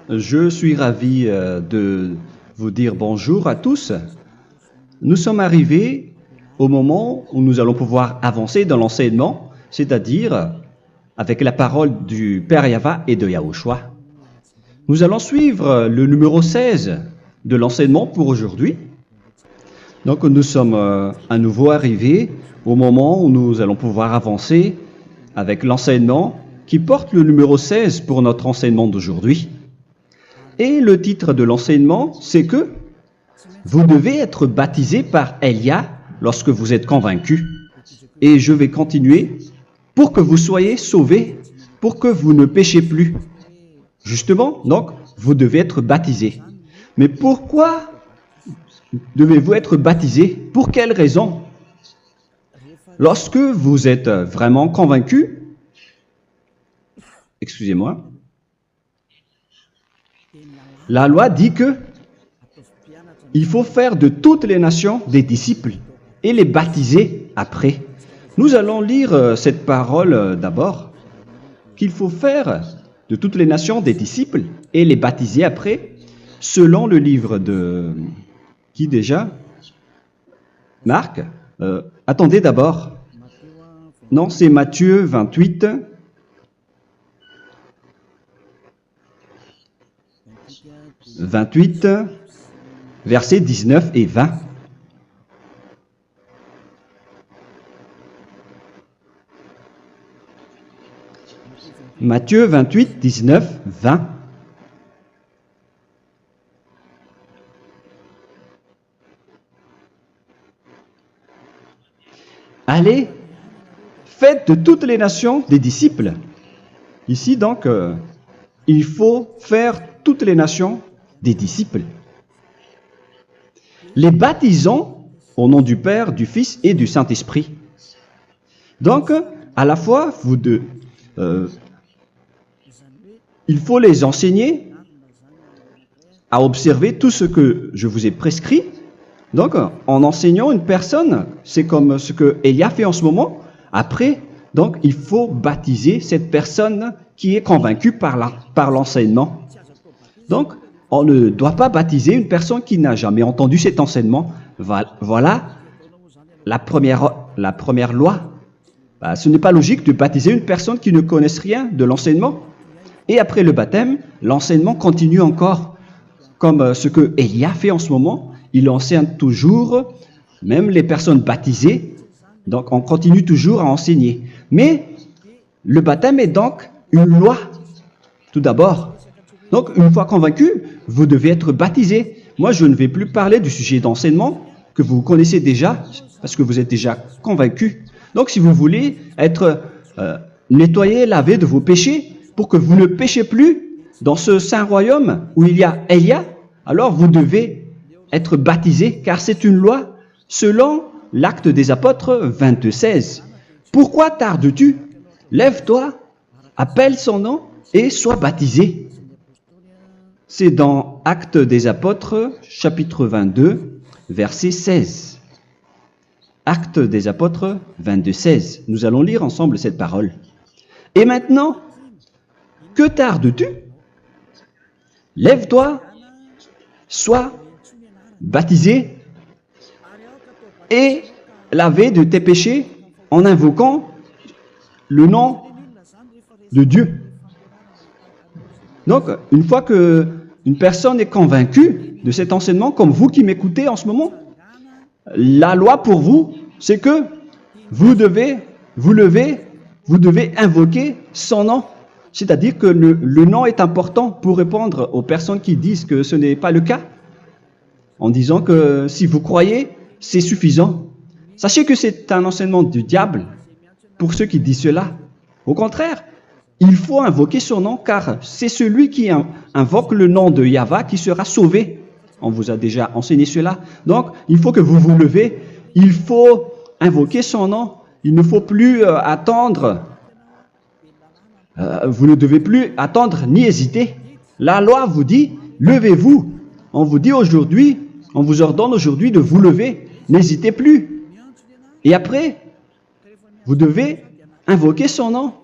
Je suis ravi de vous dire bonjour à tous. Nous sommes arrivés au moment où nous allons pouvoir avancer dans l'enseignement, c'est-à-dire avec la parole du Père Yava et de Yahushua. Nous allons suivre le numéro 16 de l'enseignement pour aujourd'hui. Donc nous sommes à nouveau arrivés au moment où nous allons pouvoir avancer avec l'enseignement qui porte le numéro 16 pour notre enseignement d'aujourd'hui. Et le titre de l'enseignement, c'est que vous devez être baptisé par Elia lorsque vous êtes convaincu. Et je vais continuer pour que vous soyez sauvés, pour que vous ne péchez plus. Justement, donc, vous devez être baptisé. Mais pourquoi devez-vous être baptisé? Pour quelle raison? Lorsque vous êtes vraiment convaincu, excusez-moi, la loi dit que il faut faire de toutes les nations des disciples et les baptiser après. Nous allons lire cette parole d'abord, qu'il faut faire de toutes les nations des disciples et les baptiser après, selon le livre de... Qui déjà? Marc. Attendez d'abord. Non, c'est Matthieu 28. Versets 19 et 20. Matthieu 28, 19, 20. Allez, faites de toutes les nations des disciples. Ici, donc, il faut faire toutes les nations des disciples. Les baptisons au nom du Père, du Fils et du Saint-Esprit. Donc, à la fois, il faut les enseigner à observer tout ce que je vous ai prescrit. Donc, en enseignant une personne, c'est comme ce que Elia fait en ce moment. Après, donc, il faut baptiser cette personne qui est convaincue par l'enseignement. Donc, on ne doit pas baptiser une personne qui n'a jamais entendu cet enseignement. Voilà la première loi. Ce n'est pas logique de baptiser une personne qui ne connaisse rien de l'enseignement. Et après le baptême, l'enseignement continue encore, comme ce que Elia fait en ce moment. Il enseigne toujours, même les personnes baptisées. Donc, on continue toujours à enseigner. Mais le baptême est donc une loi, tout d'abord. Donc, une fois convaincu, vous devez être baptisé. Moi, je ne vais plus parler du sujet d'enseignement que vous connaissez déjà, parce que vous êtes déjà convaincu. Donc, si vous voulez être nettoyé, lavé de vos péchés, pour que vous ne péchez plus dans ce saint royaume où il y a Elia, alors vous devez être baptisé, car c'est une loi selon l'Acte des Apôtres 22:16. Pourquoi tardes-tu? Lève-toi, appelle son nom et sois baptisé. C'est dans Actes des Apôtres, chapitre 22, verset 16. Actes des Apôtres 22:16. Nous allons lire ensemble cette parole. Et maintenant, que tardes-tu? Lève-toi, sois baptisé et lavé de tes péchés en invoquant le nom de Dieu. Donc, une fois qu'une personne est convaincue de cet enseignement, comme vous qui m'écoutez en ce moment, la loi pour vous, c'est que vous devez invoquer son nom. C'est-à-dire que le nom est important pour répondre aux personnes qui disent que ce n'est pas le cas, en disant que si vous croyez, c'est suffisant. Sachez que c'est un enseignement du diable pour ceux qui disent cela. Au contraire, il faut invoquer son nom, car c'est celui qui invoque le nom de Yahva qui sera sauvé. On vous a déjà enseigné cela. Donc, il faut que vous vous levez, il faut invoquer son nom. Il ne faut plus attendre. Vous ne devez plus attendre ni hésiter. La loi vous dit, levez-vous. On vous dit aujourd'hui, on vous ordonne aujourd'hui de vous lever. N'hésitez plus. Et après, vous devez invoquer son nom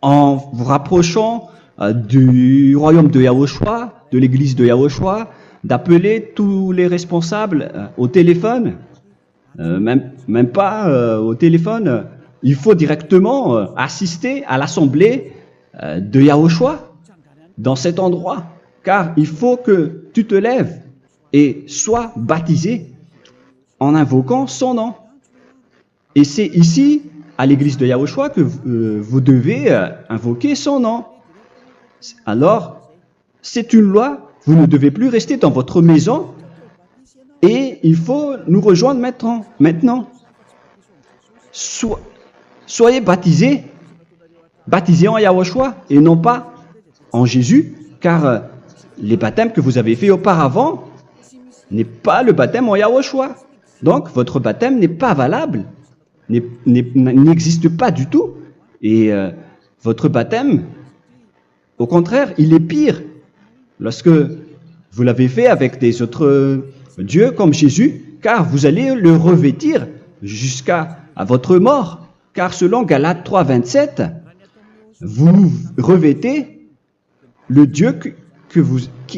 en vous rapprochant du royaume de Yahushua, de l'église de Yahushua, d'appeler tous les responsables au téléphone, même pas au téléphone. Il faut directement assister à l'assemblée de Yahushua dans cet endroit, car il faut que tu te lèves et sois baptisé en invoquant son nom. Et c'est ici, à l'église de Yahushua, que vous devez invoquer son nom. Alors, c'est une loi, vous ne devez plus rester dans votre maison et il faut nous rejoindre maintenant. Soyez baptisés en Yahushua et non pas en Jésus, car les baptêmes que vous avez faits auparavant n'est pas le baptême en Yahushua. Donc, votre baptême n'est pas valable, n'existe pas du tout. Et votre baptême, au contraire, il est pire. Lorsque vous l'avez fait avec des autres dieux comme Jésus, car vous allez le revêtir jusqu'à votre mort. Car selon Galates 3, 27, vous revêtez le Dieu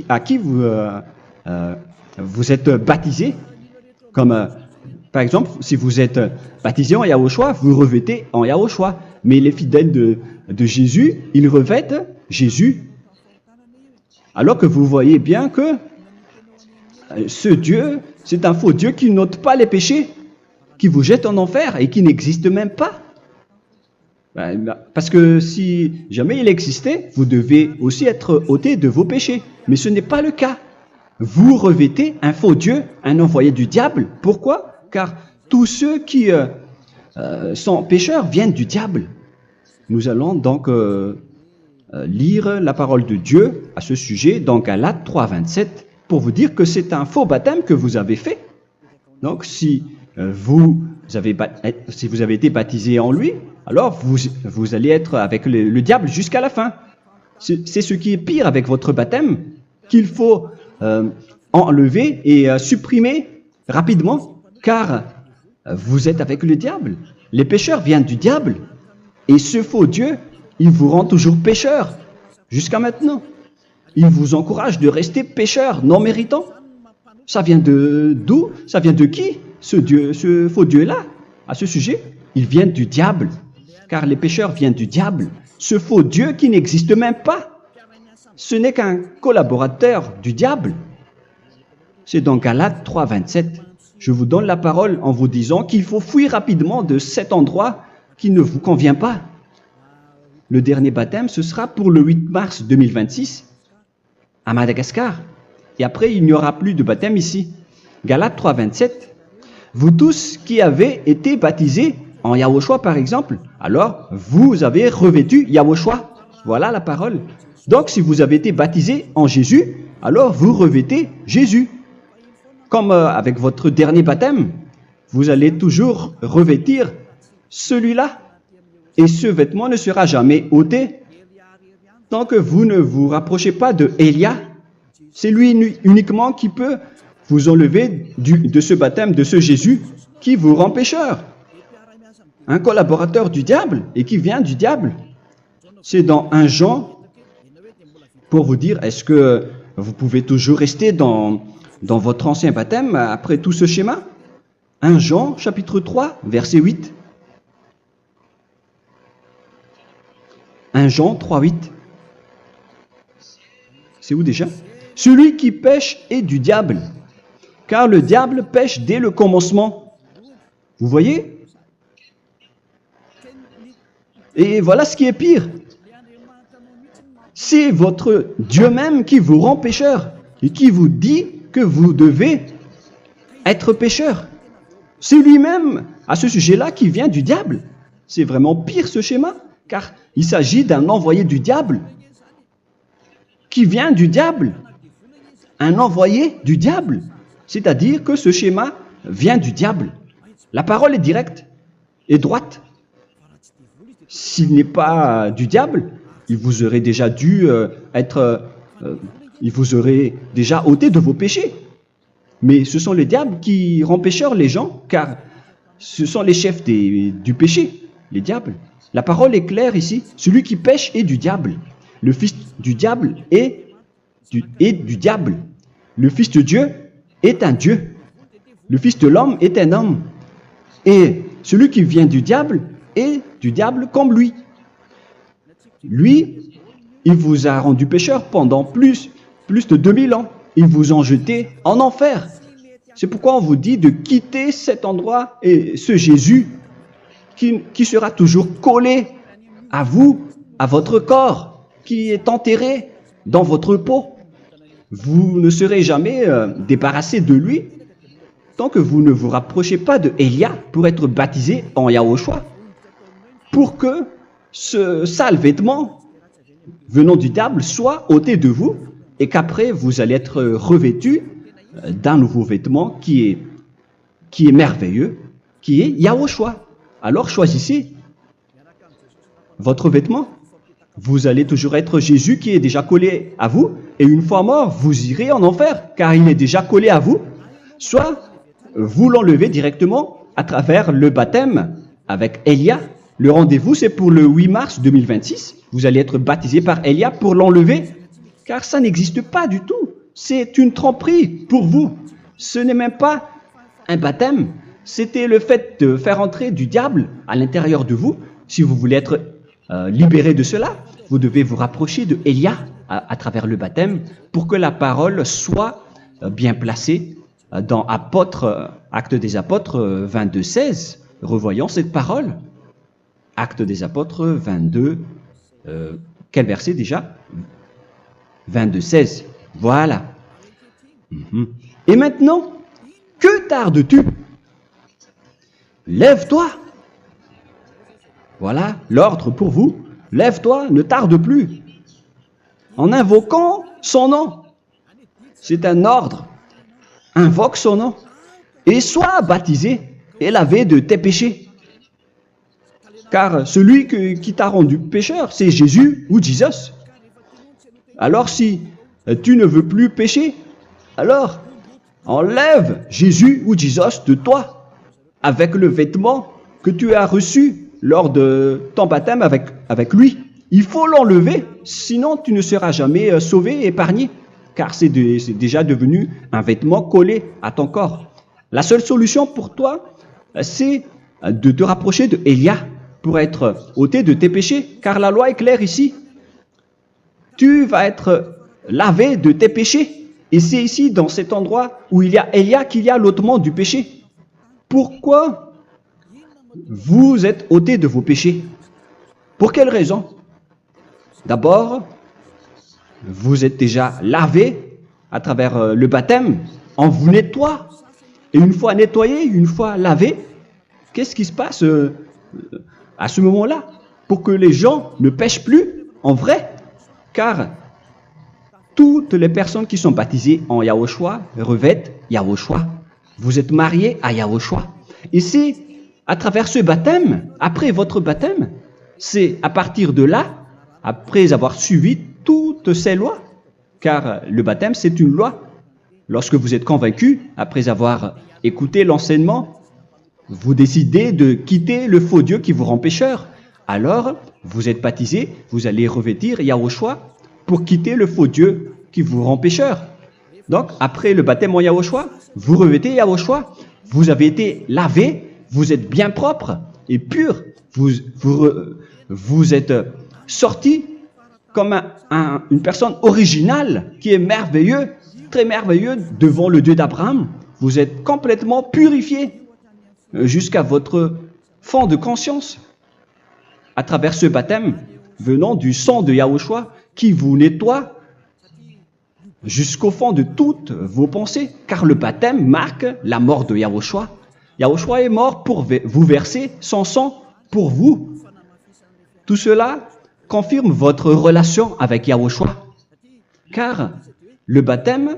à qui vous êtes baptisé. Comme par exemple, si vous êtes baptisé en Yahushua, vous revêtez en Yahushua. Mais les fidèles de Jésus, ils revêtent Jésus. Alors que vous voyez bien que ce Dieu, c'est un faux Dieu qui n'ôte pas les péchés, qui vous jette en enfer et qui n'existe même pas. Parce que si jamais il existait, vous devez aussi être ôté de vos péchés. Mais ce n'est pas le cas. Vous revêtez un faux Dieu, un envoyé du diable. Pourquoi? Car tous ceux qui sont pécheurs viennent du diable. Nous allons donc lire la parole de Dieu à ce sujet dans Galates 3, 27 pour vous dire que c'est un faux baptême que vous avez fait. Donc si vous avez été baptisé en lui, alors vous allez être avec le diable jusqu'à la fin. C'est ce qui est pire avec votre baptême qu'il faut enlever et supprimer rapidement, car vous êtes avec le diable. Les pécheurs viennent du diable. Et ce faux Dieu, il vous rend toujours pécheur, jusqu'à maintenant. Il vous encourage de rester pécheur, non méritant. Ça vient d'où? Ça vient de qui, ce faux Dieu-là? À ce sujet, ils viennent du diable, car les pécheurs viennent du diable. Ce faux Dieu qui n'existe même pas, ce n'est qu'un collaborateur du diable. C'est dans Galates 3, 27. Je vous donne la parole en vous disant qu'il faut fuir rapidement de cet endroit qui ne vous convient pas. Le dernier baptême, ce sera pour le 8 mars 2026 à Madagascar. Et après, il n'y aura plus de baptême ici. Galates 3, 27. Vous tous qui avez été baptisés en Yahushua, par exemple, alors vous avez revêtu Yahushua. Voilà la parole. Donc, si vous avez été baptisés en Jésus, alors vous revêtez Jésus. Comme avec votre dernier baptême, vous allez toujours revêtir celui-là. Et ce vêtement ne sera jamais ôté tant que vous ne vous rapprochez pas de Élia. C'est lui uniquement qui peut vous enlever de ce baptême, de ce Jésus qui vous rend pécheur. Un collaborateur du diable et qui vient du diable. C'est dans 1 Jean, pour vous dire, est-ce que vous pouvez toujours rester dans votre ancien baptême après tout ce schéma? 1 Jean, chapitre 3, verset 8. 1 Jean 3, 8. C'est où déjà? Celui qui pêche est du diable, car le diable pêche dès le commencement. Vous voyez? Et voilà ce qui est pire. C'est votre Dieu même qui vous rend pécheur et qui vous dit que vous devez être pécheur. C'est lui-même, à ce sujet-là, qui vient du diable. C'est vraiment pire ce schéma, car il s'agit d'un envoyé du diable qui vient du diable. Un envoyé du diable. C'est-à-dire que ce schéma vient du diable. La parole est directe et droite. S'il n'est pas du diable, il vous aurait déjà dû il vous aurait déjà ôté de vos péchés. Mais ce sont les diables qui rendent pécheurs les gens, car ce sont les chefs du péché, les diables. La parole est claire ici. Celui qui pêche est du diable. Le fils du diable est du diable. Le fils de Dieu est un Dieu. Le fils de l'homme est un homme. Et celui qui vient du diable est du diable comme lui. Lui, il vous a rendu pécheur pendant plus de 2000 ans. Il vous a jeté en enfer. C'est pourquoi on vous dit de quitter cet endroit et ce Jésus qui sera toujours collé à vous, à votre corps, qui est enterré dans votre peau. Vous ne serez jamais débarrassé de lui tant que vous ne vous rapprochez pas de Élia pour être baptisé en Yahushua, pour que ce sale vêtement venant du diable soit ôté de vous et qu'après vous allez être revêtu d'un nouveau vêtement qui est merveilleux, qui est Yahushua. Alors choisissez votre vêtement. Vous allez toujours être Jésus qui est déjà collé à vous, et une fois mort, vous irez en enfer, car il est déjà collé à vous. Soit vous l'enlevez directement à travers le baptême avec Élia. Le rendez-vous, c'est pour le 8 mars 2026. Vous allez être baptisé par Élia pour l'enlever, car ça n'existe pas du tout. C'est une tromperie pour vous. Ce n'est même pas un baptême. C'était le fait de faire entrer du diable à l'intérieur de vous. Si vous voulez être libéré de cela, vous devez vous rapprocher de Élia à travers le baptême pour que la parole soit bien placée dans Actes des Apôtres 22:16. Revoyons cette parole. Actes des Apôtres 22, quel verset déjà? 22:16. Voilà. Et maintenant, que tardes-tu? Lève-toi. Voilà l'ordre pour vous. Lève-toi, ne tarde plus. En invoquant son nom. C'est un ordre. Invoque son nom. Et sois baptisé et lavé de tes péchés. Car celui qui t'a rendu pécheur, c'est Jésus ou Jesus. Alors si tu ne veux plus pécher, alors enlève Jésus ou Jesus de toi avec le vêtement que tu as reçu lors de ton baptême avec lui. Il faut l'enlever, sinon tu ne seras jamais sauvé, épargné, car c'est déjà devenu un vêtement collé à ton corps. La seule solution pour toi, c'est de te rapprocher de Élia pour être ôté de tes péchés, car la loi est claire ici. Tu vas être lavé de tes péchés. Et c'est ici, dans cet endroit où il y a Élia, qu'il y a l'ôtement du péché. Pourquoi vous êtes ôté de vos péchés? Pour quelle raison? D'abord, vous êtes déjà lavé à travers le baptême. On vous nettoie. Et une fois nettoyé, une fois lavé, qu'est-ce qui se passe à ce moment-là? Pour que les gens ne pêchent plus en vrai. Car toutes les personnes qui sont baptisées en Yahushua revêtent Yahushua. Vous êtes mariés à Yahushua. Et c'est à travers ce baptême, après votre baptême, c'est à partir de là, après avoir suivi toutes ces lois, car le baptême c'est une loi. Lorsque vous êtes convaincu, après avoir écouté l'enseignement, vous décidez de quitter le faux Dieu qui vous rend pécheur. Alors, vous êtes baptisé, vous allez revêtir Yahushua pour quitter le faux Dieu qui vous rend pécheur. Donc, après le baptême en Yahushua, vous revêtez Yahushua. Vous avez été lavé, vous êtes bien propre et pur. Vous êtes sorti comme une personne originale qui est merveilleux, très merveilleux devant le Dieu d'Abraham. Vous êtes complètement purifié jusqu'à votre fond de conscience à travers ce baptême venant du sang de Yahushua qui vous nettoie jusqu'au fond de toutes vos pensées, car le baptême marque la mort de Yahushua. Yahushua est mort pour vous verser son sang pour vous. Tout cela confirme votre relation avec Yahushua, car le baptême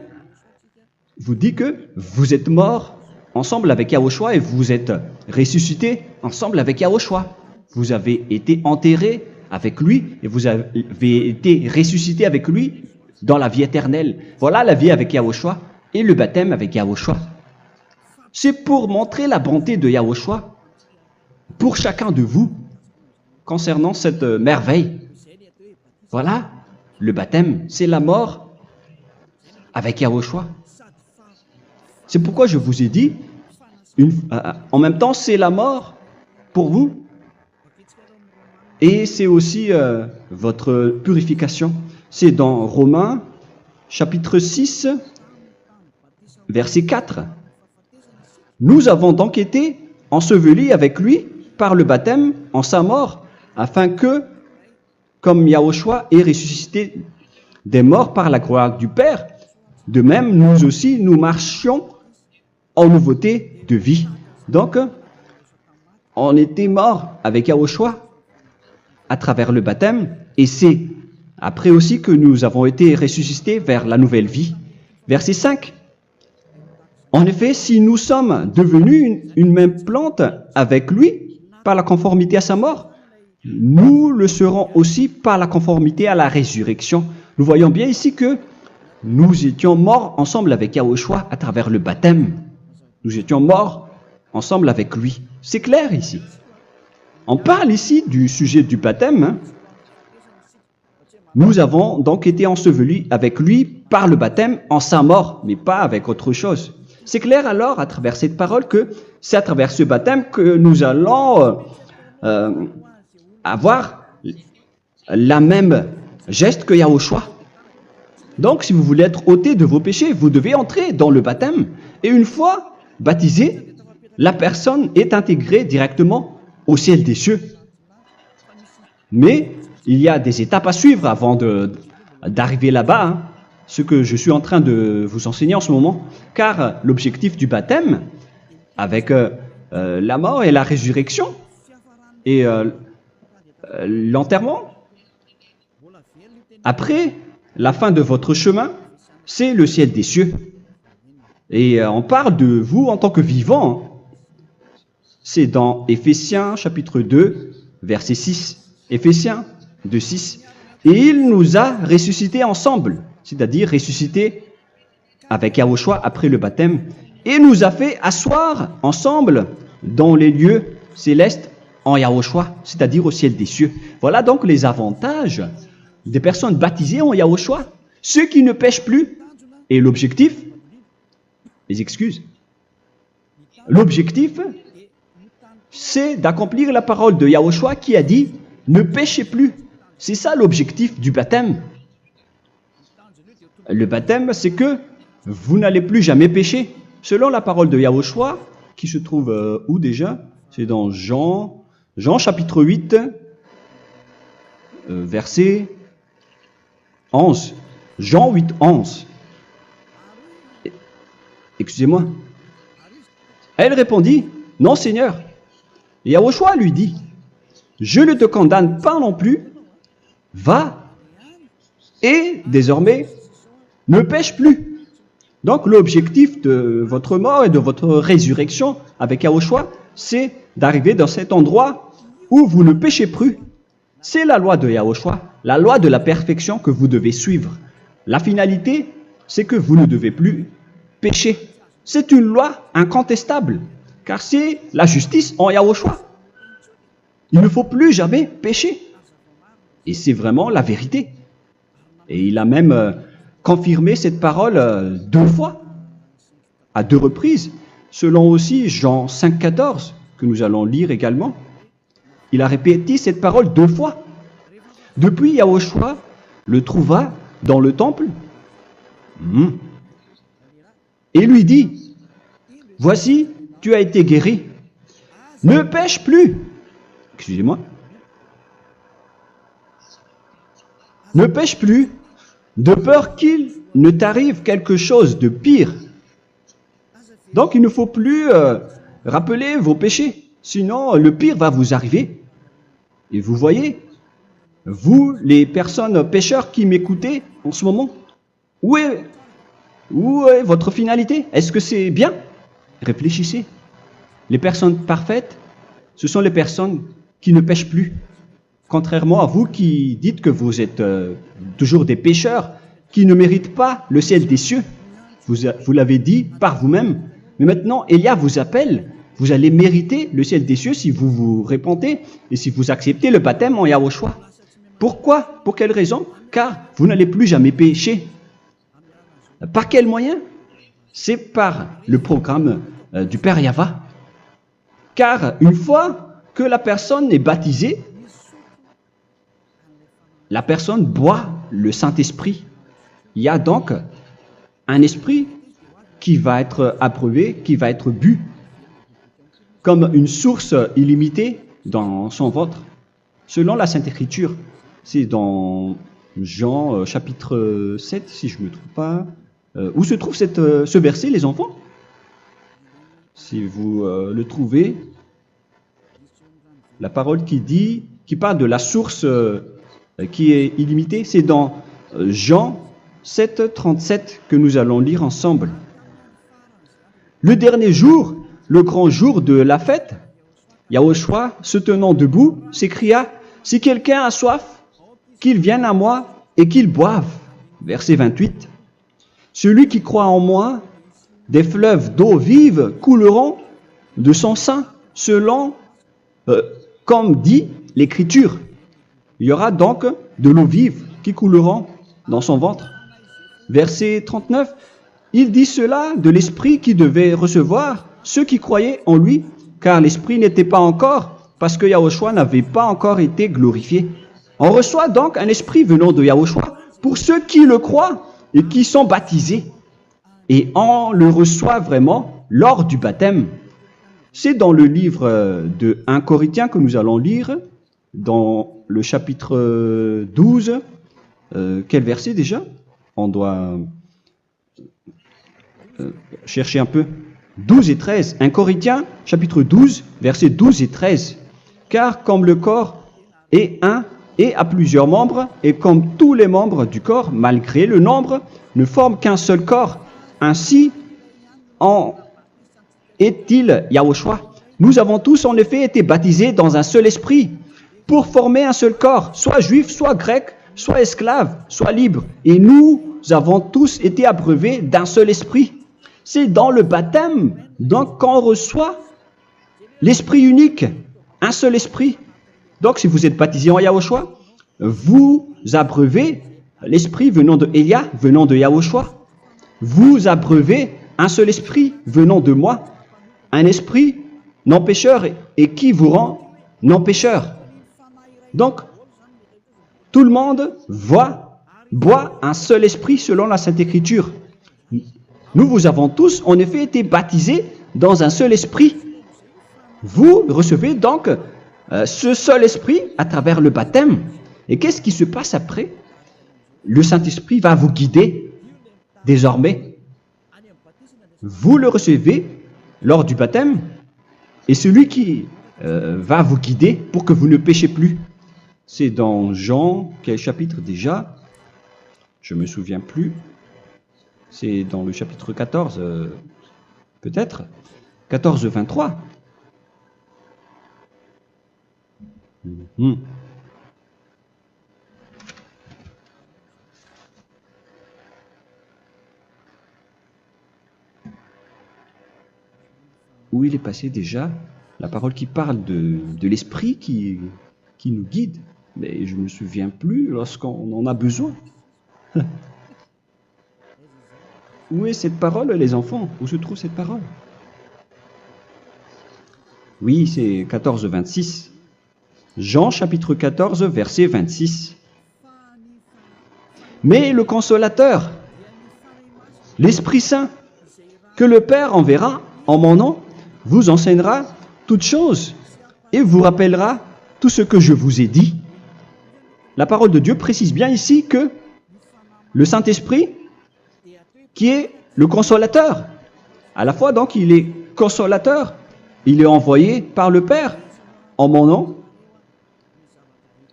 vous dit que vous êtes mort ensemble avec Yahushua et vous êtes ressuscité ensemble avec Yahushua. Vous avez été enterré avec lui et vous avez été ressuscité avec lui dans la vie éternelle. Voilà la vie avec Yahushua et le baptême avec Yahushua. C'est pour montrer la bonté de Yahushua pour chacun de vous concernant cette merveille. Voilà le baptême, c'est la mort avec Yahushua. C'est pourquoi je vous ai dit, en même temps, c'est la mort pour vous et c'est aussi votre purification. C'est dans Romains, chapitre 6, verset 4. Nous avons donc été ensevelis avec lui par le baptême en sa mort, afin que, comme Yahushua est ressuscité des morts par la gloire du Père, de même, nous aussi, nous marchions en nouveauté de vie. Donc, on était morts avec Yahushua à travers le baptême, et c'est après aussi que nous avons été ressuscités vers la nouvelle vie. Verset 5. En effet, si nous sommes devenus une même plante avec lui par la conformité à sa mort, nous le serons aussi par la conformité à la résurrection. Nous voyons bien ici que nous étions morts ensemble avec Yahushua à travers le baptême. Nous étions morts ensemble avec lui. C'est clair ici. On parle ici du sujet du baptême. Nous avons donc été ensevelis avec lui par le baptême en sa mort, mais pas avec autre chose. C'est clair alors à travers cette parole que c'est à travers ce baptême que nous allons avoir la même geste que Yahushua. Donc si vous voulez être ôté de vos péchés, vous devez entrer dans le baptême. Et une fois baptisé, la personne est intégrée directement au ciel des cieux. Mais il y a des étapes à suivre avant d'arriver là-bas, hein, ce que je suis en train de vous enseigner en ce moment, car l'objectif du baptême, avec la mort et la résurrection, et l'enterrement, après la fin de votre chemin, c'est le ciel des cieux. Et on parle de vous en tant que vivant. C'est dans Éphésiens chapitre 2, verset 6. Éphésiens 2, 6. Et il nous a ressuscités ensemble, c'est-à-dire ressuscités avec Yahushua après le baptême, et nous a fait asseoir ensemble dans les lieux célestes en Yahushua, c'est-à-dire au ciel des cieux. Voilà donc les avantages des personnes baptisées en Yahushua, ceux qui ne pêchent plus. Et l'objectif, les excuses, l'objectif, c'est d'accomplir la parole de Yahushua qui a dit « Ne péchez plus ». C'est ça l'objectif du baptême. Le baptême, c'est que vous n'allez plus jamais pécher. Selon la parole de Yahushua, qui se trouve où déjà? C'est dans Jean chapitre 8, verset 11. Jean 8, 11. Excusez-moi. Elle répondit, « Non, Seigneur. » Et Yahushua lui dit, « Je ne te condamne pas non plus. Va et désormais ne pêche plus. » Donc l'objectif de votre mort et de votre résurrection avec Yahushua, c'est d'arriver dans cet endroit où vous ne péchez plus. C'est la loi de Yahushua, la loi de la perfection que vous devez suivre. La finalité, c'est que vous ne devez plus pécher. C'est une loi incontestable, car c'est la justice en Yahushua. Il ne faut plus jamais pécher. Et c'est vraiment la vérité. Et il a même confirmé cette parole 2 fois, à 2 reprises, selon aussi Jean 5, 14, que nous allons lire également. Il a répété cette parole 2 fois. Depuis, Yahushua le trouva dans le temple et lui dit, « Voici, tu as été guéri. Ne pêche plus. » Excusez-moi. Ne pêche plus, de peur qu'il ne t'arrive quelque chose de pire. Donc il ne faut plus rappeler vos péchés, sinon le pire va vous arriver. Et vous voyez, vous, les personnes pécheurs qui m'écoutez en ce moment, où est votre finalité? Est-ce que c'est bien? Réfléchissez. Les personnes parfaites, ce sont les personnes qui ne pêchent plus. Contrairement à vous qui dites que vous êtes toujours des pécheurs qui ne méritent pas le ciel des cieux. Vous l'avez dit par vous-même. Mais maintenant, Élia vous appelle. Vous allez mériter le ciel des cieux si vous vous repentez et si vous acceptez le baptême en Yahushua. Pourquoi? Pour quelle raison? Car vous n'allez plus jamais pécher. Par quel moyen? C'est par le programme du Père Yahva. Car une fois que la personne est baptisée, la personne boit le Saint-Esprit. Il y a donc un esprit qui va être approuvé, qui va être bu, comme une source illimitée dans son ventre, selon la Sainte Écriture. C'est dans Jean chapitre 7, si je ne me trompe pas. Où se trouve ce verset, les enfants? Si vous le trouvez, la parole qui parle de la source qui est illimitée, c'est dans Jean 7, 37 que nous allons lire ensemble. Le dernier jour, le grand jour de la fête, Yahushua, se tenant debout, s'écria, « Si quelqu'un a soif, qu'il vienne à moi et qu'il boive. » Verset 28. « Celui qui croit en moi, des fleuves d'eau vive couleront de son sein, selon, comme dit l'Écriture. » Il y aura donc de l'eau vive qui couleront dans son ventre. Verset 39. Il dit cela de l'Esprit qui devait recevoir ceux qui croyaient en lui, car l'Esprit n'était pas encore, parce que Yahushua n'avait pas encore été glorifié. On reçoit donc un Esprit venant de Yahushua pour ceux qui le croient et qui sont baptisés. Et on le reçoit vraiment lors du baptême. C'est dans le livre de 1 Corinthiens que nous allons lire, dans le chapitre 12. Quel verset déjà? On doit chercher un peu. 12 et 13. 1 Corinthiens, chapitre 12, versets 12 et 13. Car comme le corps est un et a plusieurs membres, et comme tous les membres du corps, malgré le nombre, ne forment qu'un seul corps, ainsi en est-il Yahushua. Nous avons tous en effet été baptisés dans un seul esprit, pour former un seul corps, soit juif, soit grec, soit esclave, soit libre. Et nous avons tous été abreuvés d'un seul esprit. C'est dans le baptême, donc qu'on reçoit l'esprit unique, un seul esprit. Donc si vous êtes baptisé en Yahushua, vous abreuvez l'esprit venant de Elia, venant de Yahushua. Vous abreuvez un seul esprit venant de moi, un esprit non pécheur et qui vous rend non pécheur. Donc, tout le monde boit un seul esprit selon la Sainte Écriture. Nous vous avons tous en effet été baptisés dans un seul esprit. Vous recevez donc ce seul esprit à travers le baptême. Et qu'est-ce qui se passe après? Le Saint-Esprit va vous guider désormais. Vous le recevez lors du baptême et celui qui va vous guider pour que vous ne péchez plus. C'est dans Jean, quel chapitre déjà? Je ne me souviens plus. C'est dans le chapitre 14, peut-être. 14, 23. Où il est passé déjà? La parole qui parle de l'esprit qui nous guide. Mais je ne me souviens plus lorsqu'on en a besoin. Où est cette parole, les enfants? Où se trouve cette parole? Oui, c'est 14, 26. Jean chapitre 14, verset 26. Mais le consolateur, l'Esprit Saint, que le Père enverra en mon nom, vous enseignera toutes choses et vous rappellera tout ce que je vous ai dit. La parole de Dieu précise bien ici que le Saint-Esprit, qui est le consolateur, à la fois donc il est consolateur, il est envoyé par le Père en mon nom,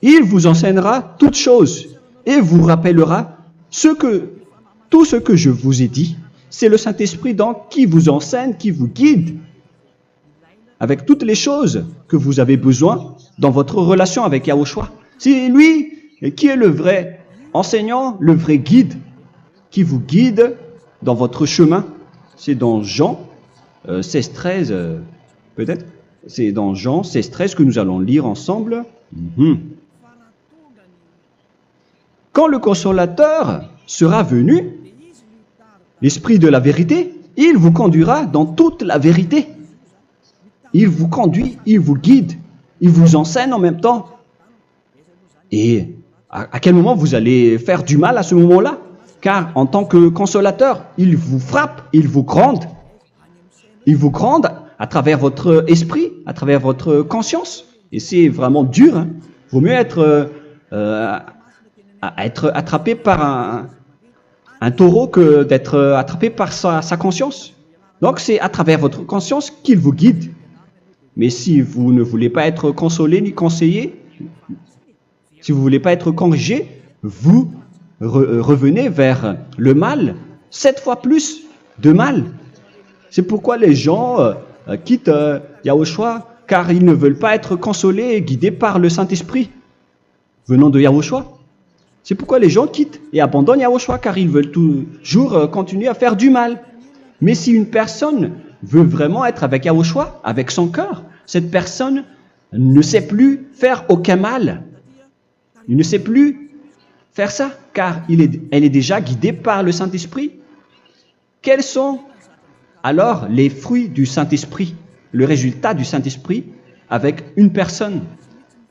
il vous enseignera toutes choses et vous rappellera tout ce que je vous ai dit. C'est le Saint-Esprit donc qui vous enseigne, qui vous guide avec toutes les choses que vous avez besoin dans votre relation avec Yahushua. C'est lui qui est le vrai enseignant, le vrai guide, qui vous guide dans votre chemin. C'est dans Jean 16, 13, peut-être. C'est dans Jean 16, 13 que nous allons lire ensemble. quand le consolateur sera venu, l'Esprit de la vérité, il vous conduira dans toute la vérité. Il vous conduit, il vous guide, il vous enseigne en même temps. Et à quel moment vous allez faire du mal à ce moment-là? Car en tant que consolateur, il vous frappe, il vous gronde. Il vous gronde à travers votre esprit, à travers votre conscience. Et c'est vraiment dur. Hein. Vaut mieux être attrapé par un taureau que d'être attrapé par sa conscience. Donc c'est à travers votre conscience qu'il vous guide. Mais si vous ne voulez pas être consolé ni conseillé, si vous ne voulez pas être corrigé, vous revenez vers le mal, 7 fois plus de mal. C'est pourquoi les gens quittent Yahushua, car ils ne veulent pas être consolés et guidés par le Saint-Esprit venant de Yahushua. C'est pourquoi les gens quittent et abandonnent Yahushua, car ils veulent toujours continuer à faire du mal. Mais si une personne veut vraiment être avec Yahushua, avec son cœur, cette personne ne sait plus faire aucun mal. Il ne sait plus faire ça, car elle est déjà guidée par le Saint-Esprit. Quels sont alors les fruits du Saint-Esprit, le résultat du Saint-Esprit avec une personne?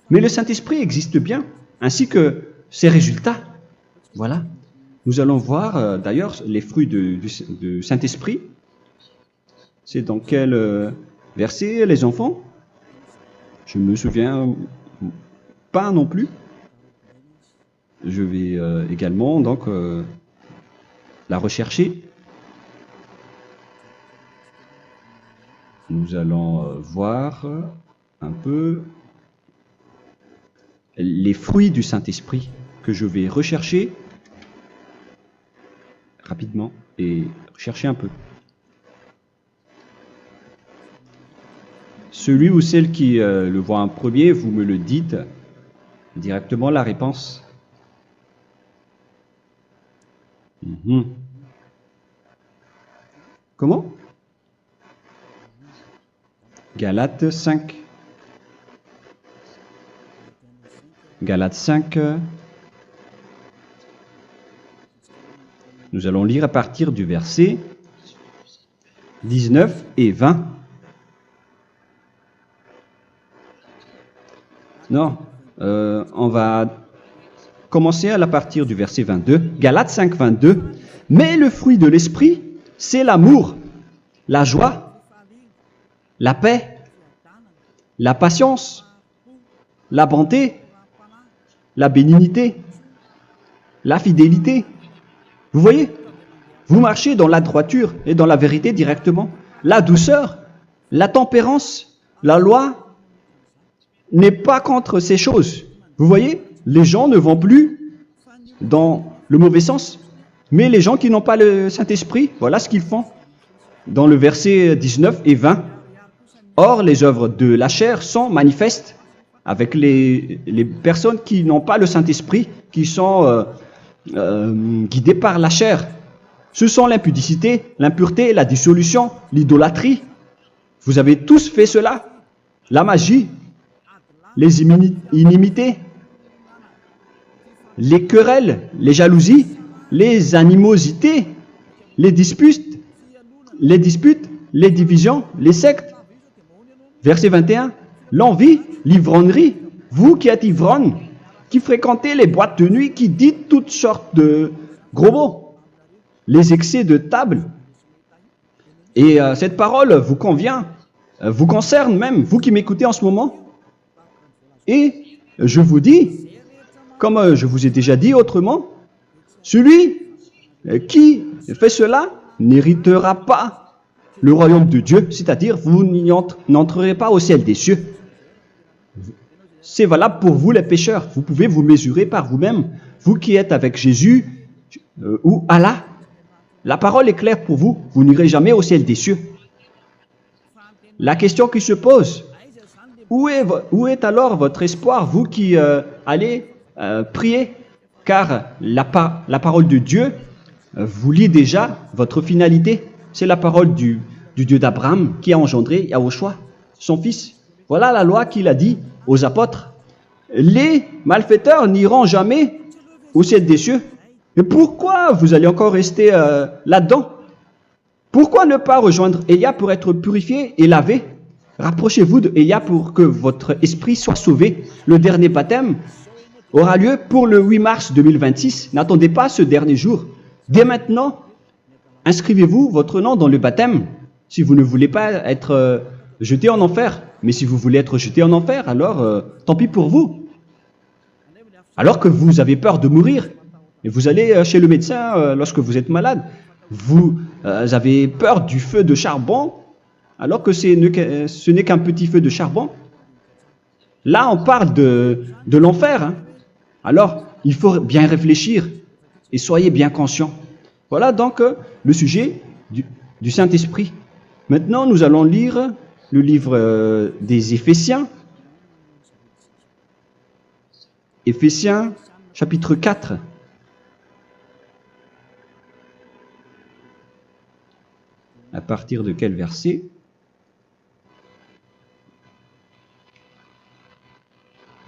Mais le Saint-Esprit existe bien, ainsi que ses résultats. Voilà. Nous allons voir d'ailleurs les fruits du Saint-Esprit. C'est dans quel verset, les enfants? Je ne me souviens pas non plus. Je vais également donc la rechercher. Nous allons voir un peu les fruits du Saint-Esprit que je vais rechercher rapidement et rechercher un peu. Celui ou celle qui le voit en premier, vous me le dites directement la réponse. Comment? Galates 5. Galates 5. Nous allons lire à partir du verset 19 et 20. Non, on va commencer à partir du verset 22. Galates 5, 22. Mais le fruit de l'esprit, c'est l'amour, la joie, la paix, la patience, la bonté, la bénignité, la fidélité. Vous voyez? Vous marchez dans la droiture et dans la vérité directement. La douceur, la tempérance, la loi n'est pas contre ces choses. Vous voyez? Les gens ne vont plus dans le mauvais sens. Mais les gens qui n'ont pas le Saint-Esprit, voilà ce qu'ils font. Dans le verset 19 et 20. Or, les œuvres de la chair sont manifestes avec les personnes qui n'ont pas le Saint-Esprit, qui sont guidées par la chair. Ce sont l'impudicité, l'impureté, la dissolution, l'idolâtrie. Vous avez tous fait cela. La magie, les inimités, les querelles, les jalousies, les animosités, les disputes, les divisions, les sectes. Verset 21, l'envie, l'ivrognerie, vous qui êtes ivrognes, qui fréquentez les boîtes de nuit, qui dites toutes sortes de gros mots, les excès de table. Et cette parole vous convient, vous concerne même, vous qui m'écoutez en ce moment. Et je vous dis, comme je vous ai déjà dit autrement, celui qui fait cela n'héritera pas le royaume de Dieu, c'est-à-dire vous n'entrerez pas au ciel des cieux. C'est valable pour vous les pécheurs. Vous pouvez vous mesurer par vous-même, vous qui êtes avec Jésus ou Allah. La parole est claire pour vous, vous n'irez jamais au ciel des cieux. La question qui se pose, où est alors votre espoir, vous qui allez prier? Car la parole de Dieu vous lit déjà votre finalité. C'est la parole du Dieu d'Abraham qui a engendré Yahushua, son fils. Voilà la loi qu'il a dit aux apôtres. Les malfaiteurs n'iront jamais au ciel des cieux. Mais pourquoi vous allez encore rester là-dedans? Pourquoi ne pas rejoindre Élia pour être purifié et lavé? Rapprochez-vous d'Élia pour que votre esprit soit sauvé. Le dernier baptême aura lieu pour le 8 mars 2026. N'attendez pas ce dernier jour. Dès maintenant, inscrivez-vous votre nom dans le baptême si vous ne voulez pas être jeté en enfer. Mais si vous voulez être jeté en enfer, alors tant pis pour vous. Alors que vous avez peur de mourir, et vous allez chez le médecin lorsque vous êtes malade, vous avez peur du feu de charbon, alors que ce n'est qu'un petit feu de charbon. Là, on parle de l'enfer. Hein. Alors, il faut bien réfléchir et soyez bien conscients. Voilà donc le sujet du Saint-Esprit. Maintenant, nous allons lire le livre des Éphésiens. Éphésiens, chapitre 4. À partir de quel verset?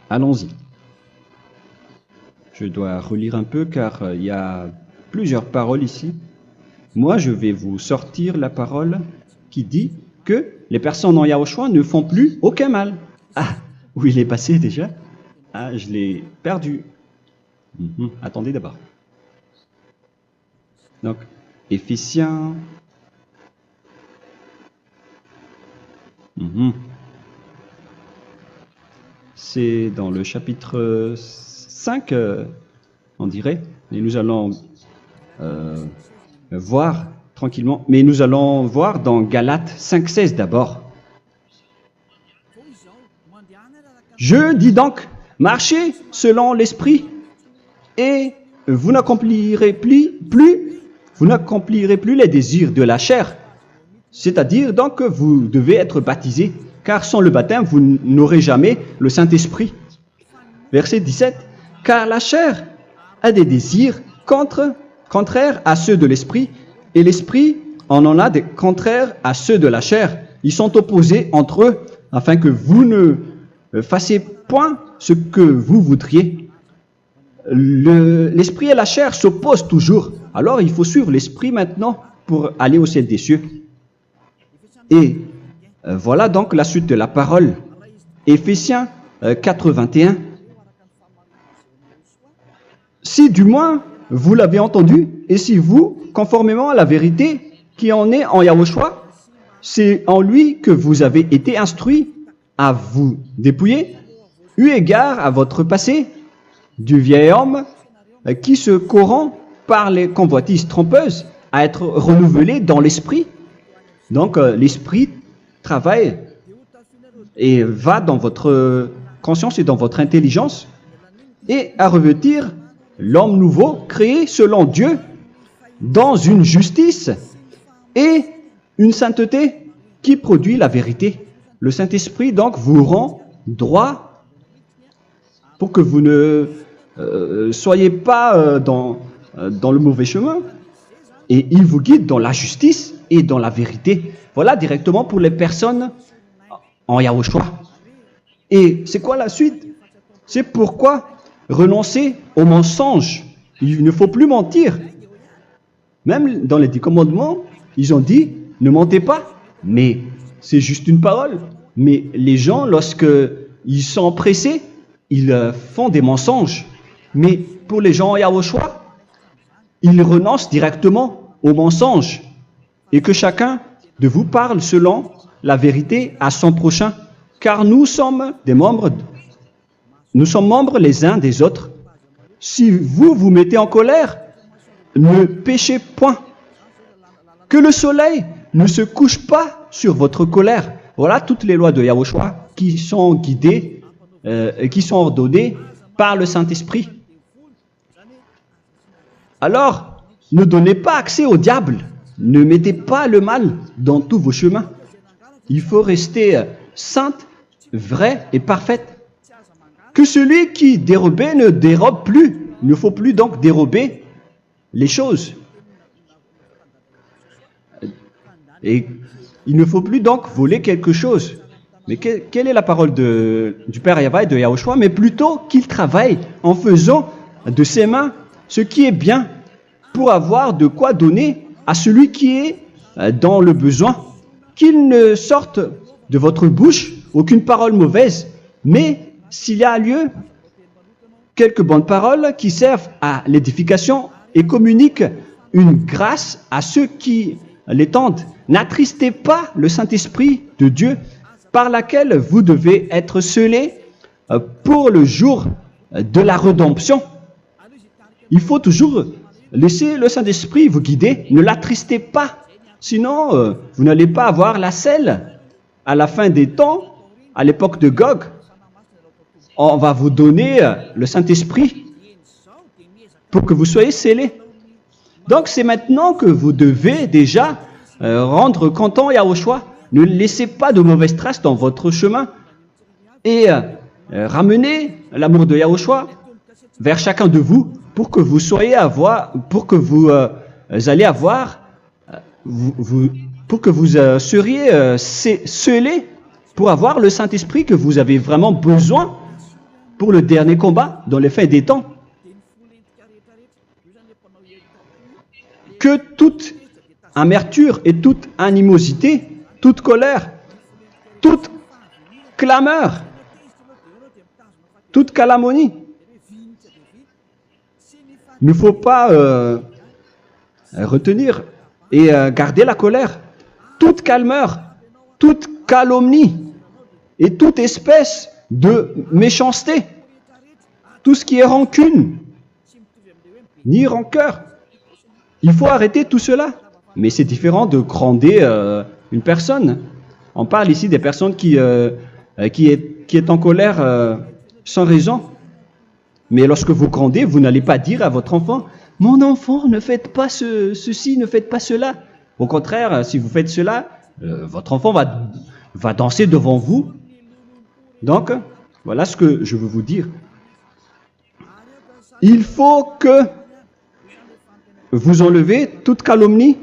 Allons-y. Je dois relire un peu car il y a plusieurs paroles ici. Moi, je vais vous sortir la parole qui dit que les personnes en Yahushua ne font plus aucun mal. Ah, où il est passé déjà? Ah, je l'ai perdu. Attendez d'abord. Donc, Éphésiens. C'est dans le chapitre 5, on dirait. Et nous allons voir tranquillement. Mais nous allons voir dans Galates 5,16 d'abord. Je dis donc, marchez selon l'esprit, et vous n'accomplirez plus les désirs de la chair. C'est-à-dire donc que vous devez être baptisé, car sans le baptême, vous n'aurez jamais le Saint-Esprit. Verset 17. Car la chair a des désirs contraires à ceux de l'esprit, et l'esprit en a des contraires à ceux de la chair. Ils sont opposés entre eux, afin que vous ne fassiez point ce que vous voudriez. L'esprit et la chair s'opposent toujours. Alors il faut suivre l'esprit maintenant pour aller au ciel des cieux. Et voilà donc la suite de la parole. Éphésiens 4:21. Si du moins vous l'avez entendu, et si vous, conformément à la vérité qui en est en Yahushua, c'est en lui que vous avez été instruits à vous dépouiller, eu égard à votre passé, du vieil homme qui se corrompt par les convoitises trompeuses, à être renouvelé dans l'esprit. Donc l'esprit travaille et va dans votre conscience et dans votre intelligence, et à revêtir l'homme nouveau créé selon Dieu dans une justice et une sainteté qui produit la vérité. Le Saint-Esprit donc vous rend droit pour que vous ne soyez pas dans le mauvais chemin, et il vous guide dans la justice et dans la vérité. Voilà directement pour les personnes en Yahushua. Et c'est quoi la suite? C'est pourquoi renoncer au mensonge. Il ne faut plus mentir. Même dans les 10 commandements, ils ont dit ne mentez pas. Mais c'est juste une parole. Mais les gens, lorsque ils sont pressés, ils font des mensonges. Mais pour les gens en Yahushua, ils renoncent directement au mensonge. Et que chacun de vous parle selon la vérité à son prochain. Car nous sommes membres les uns des autres. Si vous vous mettez en colère, ne péchez point. Que le soleil ne se couche pas sur votre colère. Voilà toutes les lois de Yahushua qui sont guidées et qui sont ordonnées par le Saint-Esprit. Alors, ne donnez pas accès au diable. Ne mettez pas le mal dans tous vos chemins. Il faut rester sainte, vraie et parfaite. Que celui qui dérobait ne dérobe plus. Il ne faut plus donc dérober les choses. Et il ne faut plus donc voler quelque chose. Mais quelle est la parole du Père Yahweh et de Yahushua? Mais plutôt qu'il travaille en faisant de ses mains ce qui est bien pour avoir de quoi donner à celui qui est dans le besoin. Qu'il ne sorte de votre bouche aucune parole mauvaise, mais s'il y a lieu, quelques bonnes paroles qui servent à l'édification et communiquent une grâce à ceux qui l'étendent. N'attristez pas le Saint-Esprit de Dieu par laquelle vous devez être scellés pour le jour de la rédemption. Il faut toujours laisser le Saint-Esprit vous guider, ne l'attristez pas, sinon vous n'allez pas avoir la selle. À la fin des temps, à l'époque de Gog, on va vous donner le Saint-Esprit pour que vous soyez scellés. Donc c'est maintenant que vous devez déjà rendre content Yahushua. Ne laissez pas de mauvaises traces dans votre chemin et ramenez l'amour de Yahushua vers chacun de vous pour que vous soyez pour que vous seriez scellés pour avoir le Saint-Esprit que vous avez vraiment besoin pour le dernier combat dans les fins des temps. Que toute amertume et toute animosité, toute colère, toute clameur, toute calomnie, il ne faut pas retenir et garder la colère, toute calmeur, toute calomnie et toute espèce de méchanceté, tout ce qui est rancune, ni rancœur. Il faut arrêter tout cela. Mais c'est différent de gronder une personne. On parle ici des personnes qui est en colère sans raison. Mais lorsque vous grondez, vous n'allez pas dire à votre enfant « Mon enfant, ne faites pas ceci, ne faites pas cela ». Au contraire, si vous faites cela, votre enfant va danser devant vous. Donc, voilà ce que je veux vous dire. Il faut que vous enlevez toute calomnie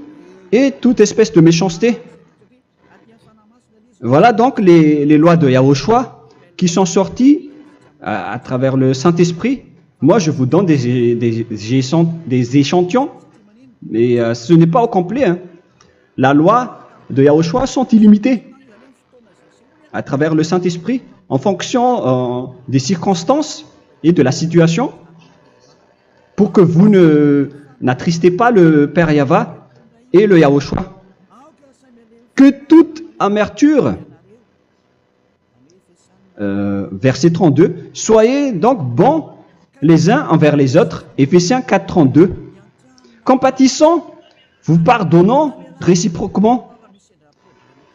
et toute espèce de méchanceté. Voilà donc les lois de Yahushua qui sont sorties à travers le Saint-Esprit. Moi, je vous donne des échantillons, mais ce n'est pas au complet. Hein. La loi de Yahushua sont illimitées à travers le Saint-Esprit en fonction des circonstances et de la situation pour que vous n'attristez pas le Père Yahva et le Yahushua. Que toute amertume, verset 32, soyez donc bons les uns envers les autres, Éphésiens 4, 32, compatissant, vous pardonnant réciproquement.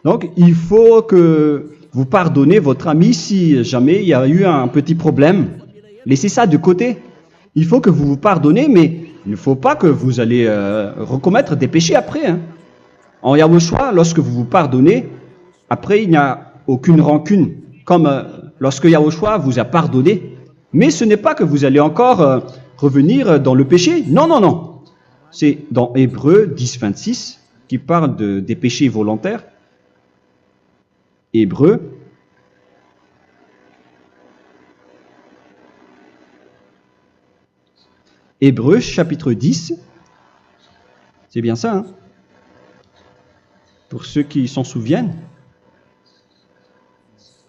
Donc, il faut que vous pardonnez votre ami si jamais il y a eu un petit problème. Laissez ça de côté. Il faut que vous vous pardonnez, mais il ne faut pas que vous allez recommettre des péchés après. Hein. En Yahushua, lorsque vous vous pardonnez, après il n'y a aucune rancune, comme lorsque Yahushua vous a pardonné. Mais ce n'est pas que vous allez encore revenir dans le péché. Non, non, non. C'est dans Hébreux 10, 26 qui parle des péchés volontaires. Hébreux. Hébreux chapitre 10. C'est bien ça, hein? Pour ceux qui s'en souviennent.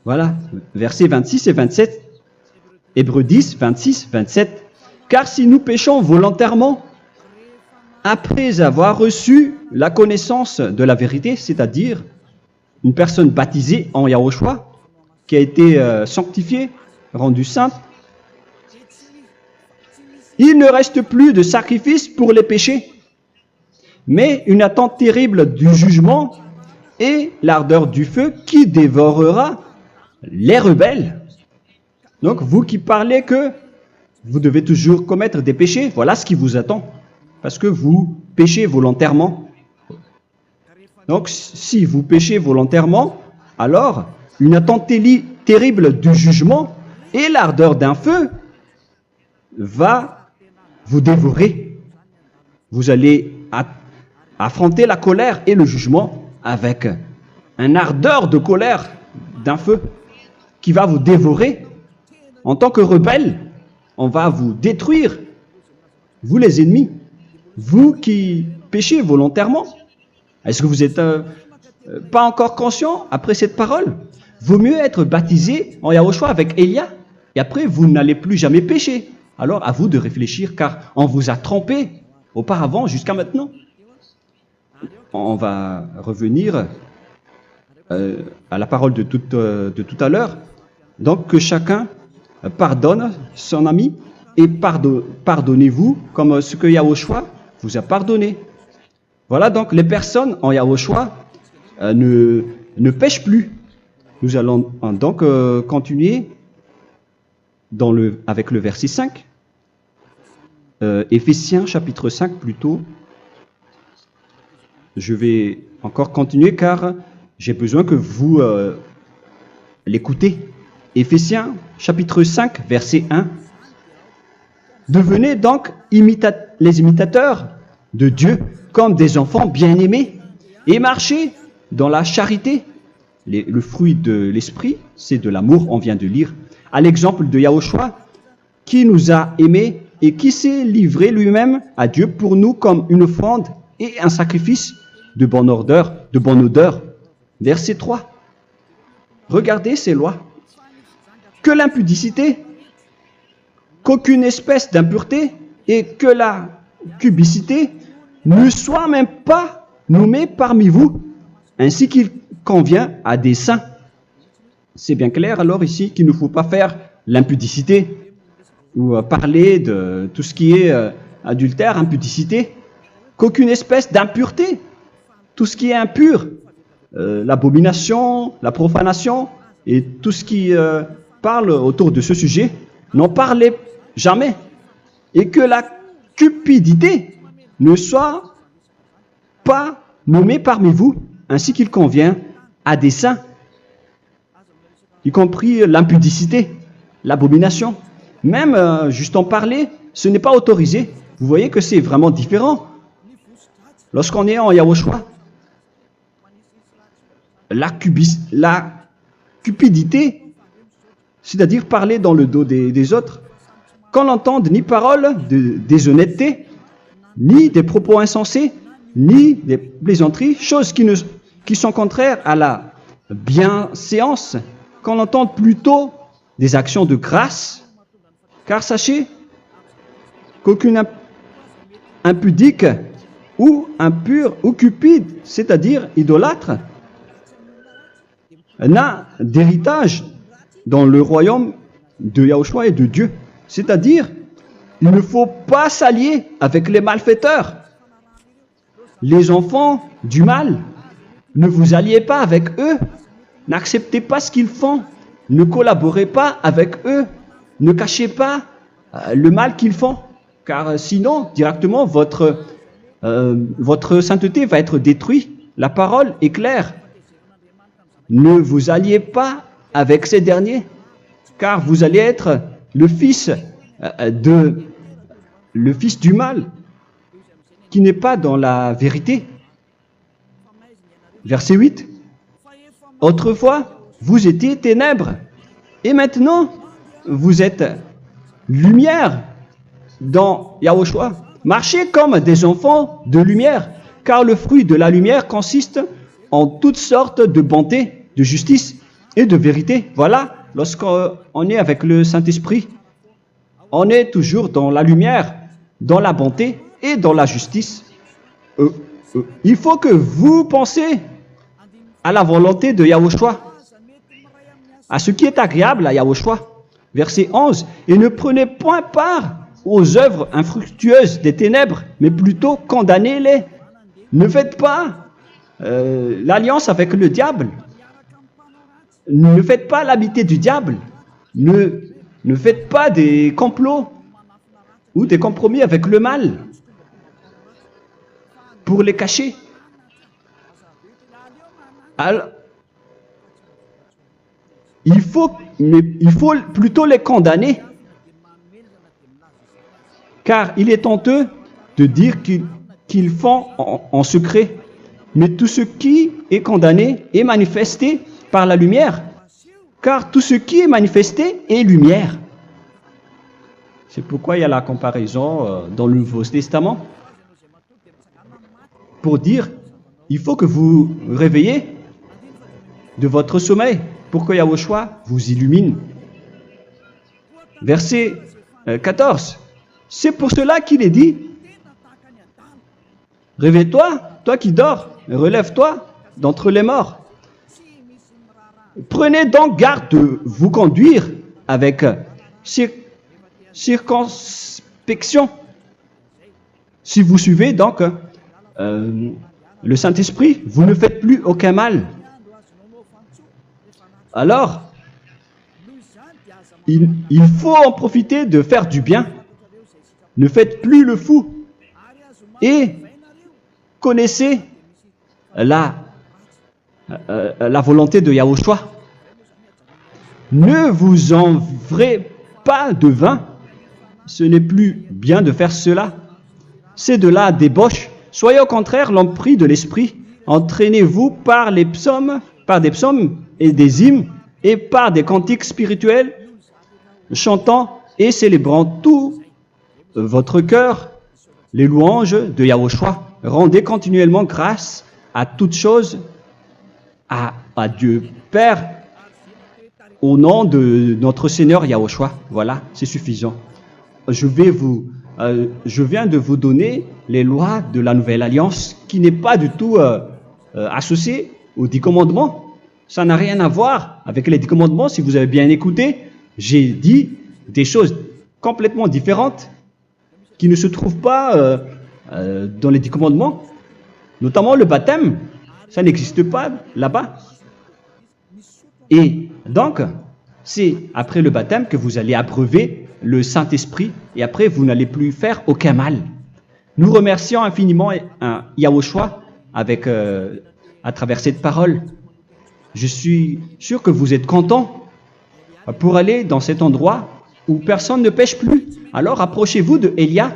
Voilà, versets 26 et 27. Hébreux 10, 26, 27. Car si nous péchons volontairement, après avoir reçu la connaissance de la vérité, c'est-à-dire une personne baptisée en Yahushua, qui a été sanctifiée, rendue sainte, il ne reste plus de sacrifice pour les péchés, mais une attente terrible du jugement et l'ardeur du feu qui dévorera les rebelles. Donc, vous qui parlez que vous devez toujours commettre des péchés, voilà ce qui vous attend, parce que vous péchez volontairement. Donc, si vous péchez volontairement, alors une attente terrible du jugement et l'ardeur d'un feu va vous dévorer. Vous allez affronter la colère et le jugement avec une ardeur de colère d'un feu qui va vous dévorer. En tant que rebelle, on va vous détruire vous les ennemis, vous qui péchez volontairement. Est-ce que vous n'êtes pas encore conscient après cette parole? Vaut mieux être baptisé en Yahushua avec Elia, et après vous n'allez plus jamais pécher. Alors à vous de réfléchir, car on vous a trompé auparavant jusqu'à maintenant. On va revenir à la parole de tout à l'heure. Donc que chacun pardonne son ami et pardonnez-vous comme ce que Yahushua vous a pardonné. Voilà donc les personnes en Yahushua ne pêchent plus. Nous allons donc continuer avec le verset 5. Éphésiens chapitre 5 plutôt. Je vais encore continuer car j'ai besoin que vous l'écoutez. Éphésiens chapitre 5 verset 1. Devenez donc les imitateurs de Dieu comme des enfants bien-aimés et marchez dans la charité. Le fruit de l'esprit, c'est de l'amour, on vient de lire, à l'exemple de Yahushua qui nous a aimés et qui s'est livré lui-même à Dieu pour nous comme une offrande et un sacrifice de bonne odeur. Verset 3. Regardez ces lois. Que l'impudicité, qu'aucune espèce d'impureté et que la cubicité ne soit même pas nommée parmi vous, ainsi qu'il convient à des saints. C'est bien clair alors ici qu'il ne faut pas faire l'impudicité ou parler de tout ce qui est adultère, impudicité, qu'aucune espèce d'impureté, tout ce qui est impur, l'abomination, la profanation et tout ce qui parle autour de ce sujet, n'en parlez jamais. Et que la cupidité ne soit pas nommée parmi vous, ainsi qu'il convient à des saints, y compris l'impudicité, l'abomination. Même juste en parler, ce n'est pas autorisé. Vous voyez que c'est vraiment différent. Lorsqu'on est en Yahushua, la cupidité, c'est-à-dire parler dans le dos des autres, qu'on n'entende ni parole de déshonnêteté, ni des propos insensés, ni des plaisanteries, choses qui sont contraires à la bienséance, qu'on entende plutôt des actions de grâce, car sachez qu'aucune impudique ou impure ou cupide, c'est-à-dire idolâtre, n'a d'héritage dans le royaume de Yahushua et de Dieu. C'est-à-dire, il ne faut pas s'allier avec les malfaiteurs. Les enfants du mal, ne vous alliez pas avec eux. N'acceptez pas ce qu'ils font. Ne collaborez pas avec eux. Ne cachez pas le mal qu'ils font. Car sinon, directement, votre sainteté va être détruite. La parole est claire. Ne vous alliez pas avec ces derniers, car vous allez être le fils du mal, qui n'est pas dans la vérité. Verset 8. Autrefois, vous étiez ténèbres, et maintenant, vous êtes lumière dans Yahushua. Marchez comme des enfants de lumière, car le fruit de la lumière consiste en toutes sortes de bonté, de justice et de vérité. Voilà, lorsqu'on est avec le Saint-Esprit, on est toujours dans la lumière, dans la bonté et dans la justice. Il faut que vous pensiez à la volonté de Yahushua, à ce qui est agréable à Yahushua. Verset 11. Et ne prenez point part aux œuvres infructueuses des ténèbres, mais plutôt condamnez-les. Ne faites pas l'alliance avec le diable. Ne faites pas l'amitié du diable. Ne faites pas des complots ou des compromis avec le mal pour les cacher. Alors, il faut plutôt les condamner, car il est honteux de dire qu'ils font en secret. Mais tout ce qui est condamné est manifesté par la lumière, car tout ce qui est manifesté est lumière. C'est pourquoi il y a la comparaison dans le Nouveau Testament. Pour dire, il faut que vous réveillez de votre sommeil pour que Yahushua vous illumine. Verset 14. C'est pour cela qu'il est dit, réveille-toi, toi qui dors, relève-toi d'entre les morts. Prenez donc garde de vous conduire avec circonspection. Si vous suivez donc le Saint-Esprit, vous ne faites plus aucun mal. Alors, il faut en profiter de faire du bien. Ne faites plus le fou. Et connaissez la volonté de Yahushua. Ne vous envrez pas de vin. Ce n'est plus bien de faire cela. C'est de la débauche. Soyez au contraire l'empris de l'esprit. Entraînez-vous par des psaumes et des hymnes et par des cantiques spirituels, chantant et célébrant tout votre cœur les louanges de Yahushua. Rendez continuellement grâce à toutes choses à Dieu Père au nom de notre Seigneur Yahushua. Voilà, c'est suffisant. Je viens de vous donner les lois de la Nouvelle Alliance qui n'est pas du tout associée aux 10 commandements. Ça n'a rien à voir avec les 10 commandements. Si vous avez bien écouté, j'ai dit des choses complètement différentes qui ne se trouvent pas dans les 10 commandements. Notamment le baptême, ça n'existe pas là-bas. Et donc, c'est après le baptême que vous allez abreuver le Saint-Esprit et après vous n'allez plus faire aucun mal. Nous remercions infiniment Yahushua à travers cette parole. Je suis sûr que vous êtes contents pour aller dans cet endroit où personne ne pêche plus. Alors approchez-vous de Élia,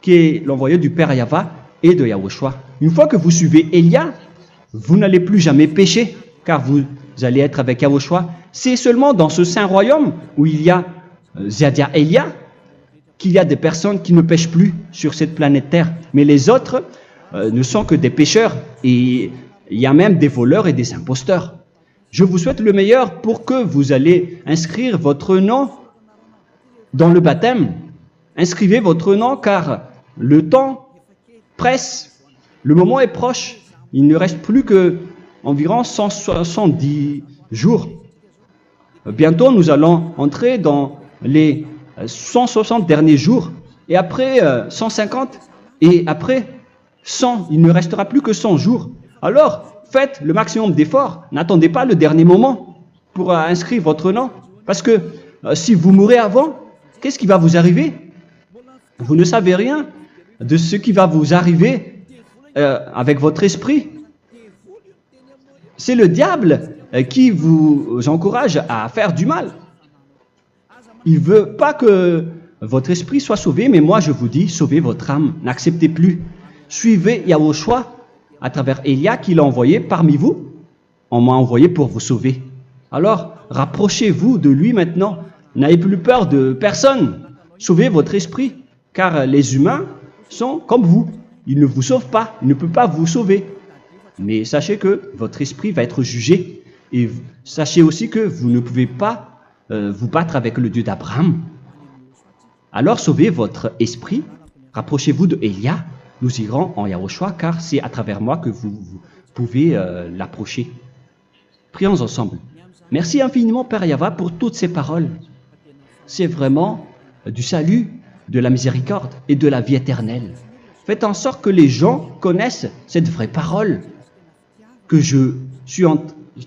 qui est l'envoyé du Père Yahva et de Yahushua. Une fois que vous suivez Élia, vous n'allez plus jamais pécher, car vous allez être avec Yahushua. C'est seulement dans ce saint royaume où il y a Ziadia Elia qu'il y a des personnes qui ne pêchent plus sur cette planète Terre. Mais les autres ne sont que des pécheurs et il y a même des voleurs et des imposteurs. Je vous souhaite le meilleur pour que vous allez inscrire votre nom dans le baptême. Inscrivez votre nom car le temps presse, le moment est proche. Il ne reste plus que environ 170 jours. Bientôt, nous allons entrer dans les 160 derniers jours, et après 150, et après 100, il ne restera plus que 100 jours. Alors, faites le maximum d'efforts, n'attendez pas le dernier moment pour inscrire votre nom, parce que si vous mourrez avant, qu'est-ce qui va vous arriver? Vous ne savez rien de ce qui va vous arriver avec votre esprit. C'est le diable qui vous encourage à faire du mal. Il ne veut pas que votre esprit soit sauvé, mais moi je vous dis, sauvez votre âme, n'acceptez plus. Suivez Yahushua à travers Élia qu'il a envoyé parmi vous. On m'a envoyé pour vous sauver. Alors, rapprochez-vous de lui maintenant. N'ayez plus peur de personne. Sauvez votre esprit, car les humains sont comme vous. Ils ne vous sauvent pas, ils ne peuvent pas vous sauver. Mais sachez que votre esprit va être jugé. Et sachez aussi que vous ne pouvez pas vous battre avec le Dieu d'Abraham. Alors sauvez votre esprit, rapprochez-vous de Élia, nous irons en Yahushua, car c'est à travers moi que vous pouvez l'approcher. Prions ensemble. Merci infiniment Père Yahva pour toutes ces paroles. C'est vraiment du salut, de la miséricorde et de la vie éternelle. Faites en sorte que les gens connaissent cette vraie parole que je suis en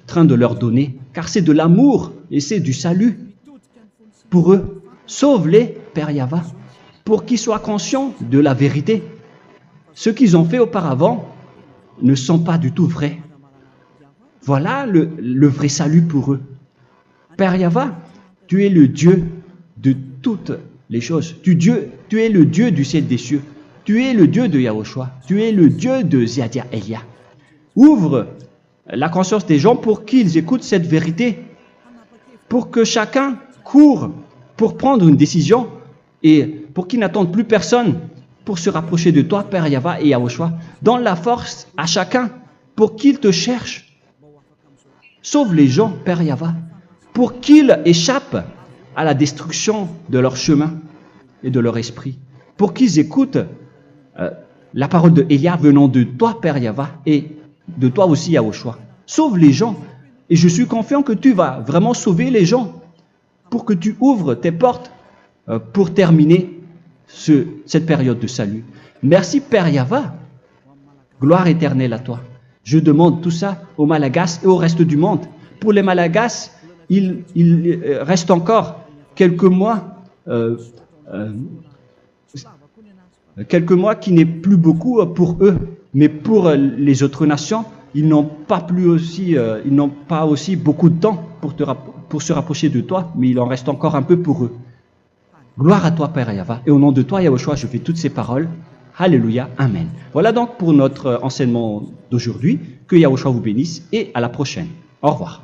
train de leur donner, car c'est de l'amour et c'est du salut pour eux. Sauve-les, Père Yahva, pour qu'ils soient conscients de la vérité. Ce qu'ils ont fait auparavant ne sont pas du tout vrais. Voilà le vrai salut pour eux. Père Yahva, tu es le Dieu de toutes les choses. Tu es le Dieu du ciel des cieux. Tu es le Dieu de Yahushua. Tu es le Dieu de Ziadia Elia. Ouvre la conscience des gens pour qu'ils écoutent cette vérité, pour que chacun court pour prendre une décision et pour qu'ils n'attendent plus personne pour se rapprocher de toi, Père Yahweh et Yahushua. Donne la force à chacun pour qu'ils te cherchent. Sauve les gens, Père Yahweh, pour qu'ils échappent à la destruction de leur chemin et de leur esprit, pour qu'ils écoutent la parole de Élia venant de toi, Père Yahweh, et de toi aussi, Yahushua. Sauve les gens, et je suis confiant que tu vas vraiment sauver les gens, pour que tu ouvres tes portes pour terminer cette période de salut. Merci, Père Yahweh. Gloire éternelle à toi. Je demande tout ça aux Malagasy et au reste du monde. Pour les Malagasy, il reste encore quelques mois qui n'est plus beaucoup pour eux, mais pour les autres nations, ils n'ont pas aussi beaucoup de temps pour se rapprocher de toi, mais il en reste encore un peu pour eux. Gloire à toi, Père Yahweh, et au nom de toi, Yahushua, je fais toutes ces paroles. Alléluia, Amen. Voilà donc pour notre enseignement d'aujourd'hui. Que Yahushua vous bénisse et à la prochaine. Au revoir.